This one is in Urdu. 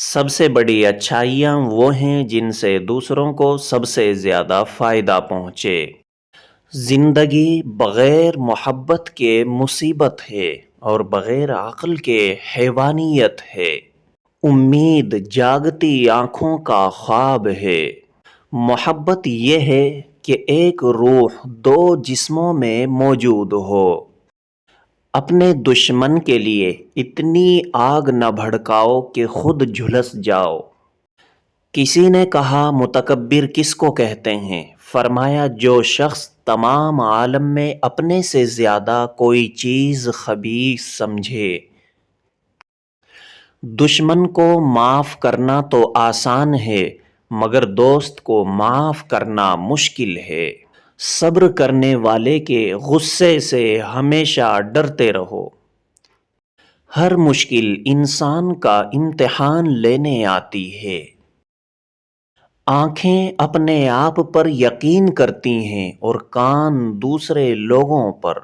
سب سے بڑی اچھائیاں وہ ہیں جن سے دوسروں کو سب سے زیادہ فائدہ پہنچے۔ زندگی بغیر محبت کے مصیبت ہے اور بغیر عقل کے حیوانیت ہے۔ امید جاگتی آنکھوں کا خواب ہے۔ محبت یہ ہے کہ ایک روح دو جسموں میں موجود ہو۔ اپنے دشمن کے لیے اتنی آگ نہ بھڑکاؤ کہ خود جھلس جاؤ۔ کسی نے کہا متکبر کس کو کہتے ہیں؟ فرمایا جو شخص تمام عالم میں اپنے سے زیادہ کوئی چیز خبیث سمجھے۔ دشمن کو معاف کرنا تو آسان ہے مگر دوست کو معاف کرنا مشکل ہے۔ صبر کرنے والے کے غصے سے ہمیشہ ڈرتے رہو۔ ہر مشکل انسان کا امتحان لینے آتی ہے۔ آنکھیں اپنے آپ پر یقین کرتی ہیں اور کان دوسرے لوگوں پر۔